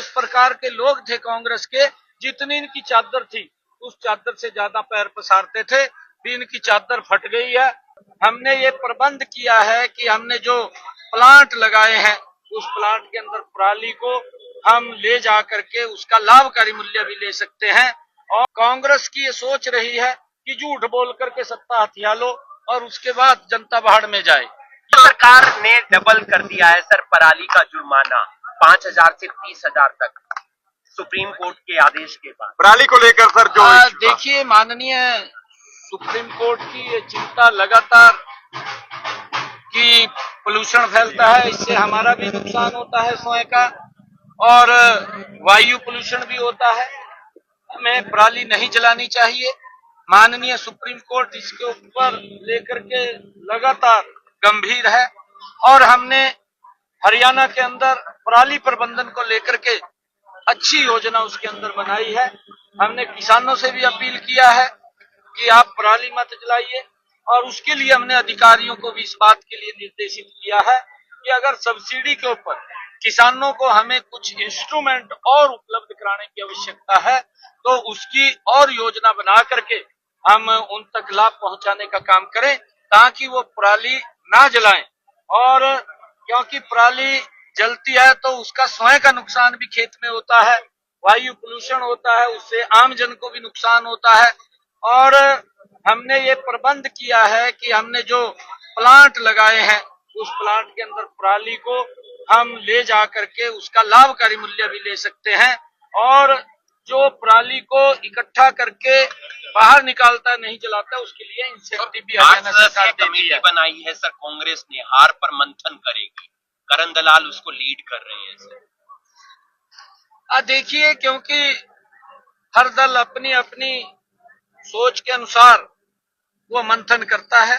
इस प्रकार के लोग थे कांग्रेस के, जितनी इनकी चादर थी उस चादर से ज्यादा पैर पसारते थे, भी इनकी चादर फट गई है। हमने ये प्रबंध किया है कि हमने जो प्लांट लगाए हैं उस प्लांट के अंदर पराली को हम ले जा करके उसका लाभकारी मूल्य भी ले सकते हैं। और कांग्रेस की ये सोच रही है कि झूठ बोल करके सत्ता हथिया लो और उसके बाद जनता बाहर में जाए। सरकार ने डबल कर दिया है सर पराली का जुर्माना 5,000 से 30,000 तक, सुप्रीम कोर्ट के आदेश के बाद। पराली को लेकर सर जो देखिए, माननीय सुप्रीम कोर्ट की ये चिंता लगातार कि पोल्यूशन फैलता है, इससे हमारा भी नुकसान होता है स्वयं का, और वायु पोल्यूशन भी होता है। हमें पराली नहीं जलानी चाहिए। माननीय सुप्रीम कोर्ट इसके ऊपर लेकर के लगातार गंभीर है और हमने हरियाणा के अंदर पराली प्रबंधन को लेकर के अच्छी योजना उसके अंदर बनाई है। हमने किसानों से भी अपील किया है कि आप पराली मत जलाइए, और उसके लिए हमने अधिकारियों को भी इस बात के लिए निर्देशित किया है कि अगर सब्सिडी के ऊपर किसानों को हमें कुछ इंस्ट्रूमेंट और उपलब्ध कराने की आवश्यकता है तो उसकी और योजना बना करके हम उन तक लाभ पहुंचाने का काम करें, ताकि वो पराली ना जलाएं। और क्योंकि पराली जलती है तो उसका स्वयं का नुकसान भी खेत में होता है, वायु पोल्यूशन होता है, उससे आम जन को भी नुकसान होता है। और हमने ये प्रबंध किया है कि हमने जो प्लांट लगाए हैं उस प्लांट के अंदर पराली को हम ले जा करके उसका लाभकारी मूल्य भी ले सकते हैं। और जो पराली को इकट्ठा करके बाहर निकालता नहीं जलाता, उसके लिए इंसेंटिव भी हरियाणा सरकार कमेटी बनाई है सर कांग्रेस ने, हार पर मंथन करेगी, करण दलाल उसको लीड कर रहे हैं सर। देखिए, क्योंकि हर दल अपनी अपनी सोच के अनुसार वो मंथन करता है।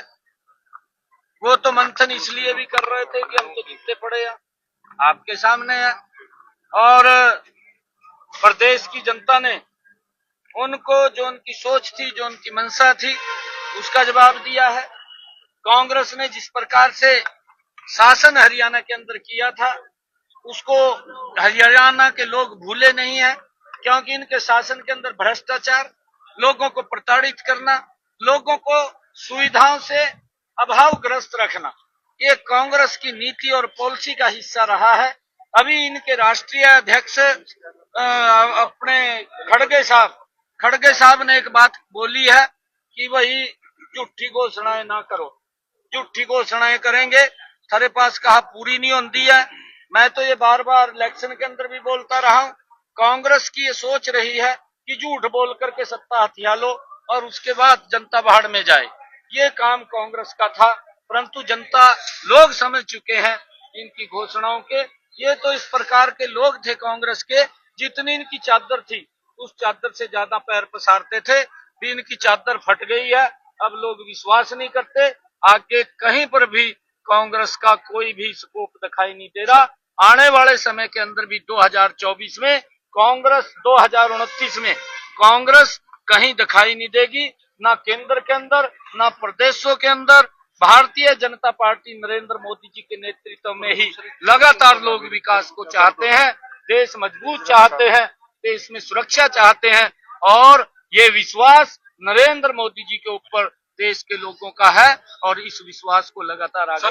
वो तो मंथन इसलिए भी कर रहे थे कि हम तो जीतते पड़े हैं, आपके सामने है, और प्रदेश की जनता ने उनको जो उनकी सोच थी, जो उनकी मंशा थी, उसका जवाब दिया है। कांग्रेस ने जिस प्रकार से शासन हरियाणा के अंदर किया था उसको हरियाणा के लोग भूले नहीं है, क्योंकि इनके शासन के अंदर भ्रष्टाचार, लोगों को प्रताड़ित करना, लोगों को सुविधाओं से अभावग्रस्त रखना, ये कांग्रेस की नीति और पॉलिसी का हिस्सा रहा है। अभी इनके राष्ट्रीय अध्यक्ष अपने खड़गे साहब ने एक बात बोली है कि वही झूठी घोषणाएं ना करो, झूठी घोषणाएं करेंगे थारे पास कहा पूरी नहीं होती है। मैं तो ये बार बार इलेक्शन के अंदर भी बोलता रहा हूं, कांग्रेस की ये सोच रही है कि झूठ बोल करके सत्ता हथिया लो और उसके बाद जनता बाहर में जाए। ये काम कांग्रेस का था, परंतु जनता लोग समझ चुके हैं इनकी घोषणाओं के। ये तो इस प्रकार के लोग थे कांग्रेस के, जितनी इनकी चादर थी उस चादर से ज्यादा पैर पसारते थे, भी इनकी चादर फट गई है। अब लोग विश्वास नहीं करते, आगे कहीं पर भी कांग्रेस का कोई भी स्कोप दिखाई नहीं दे रहा। आने वाले समय के अंदर भी 2024 में कांग्रेस, 2029 में कांग्रेस कहीं दिखाई नहीं देगी, ना केंद्र के अंदर ना प्रदेशों के अंदर। भारतीय जनता पार्टी नरेंद्र मोदी जी के नेतृत्व में ही लगातार लोग विकास को चाहते हैं, देश मजबूत चाहते हैं, देश में सुरक्षा चाहते हैं, और ये विश्वास नरेंद्र मोदी जी के ऊपर देश के लोगों का है और इस विश्वास को लगातार आगे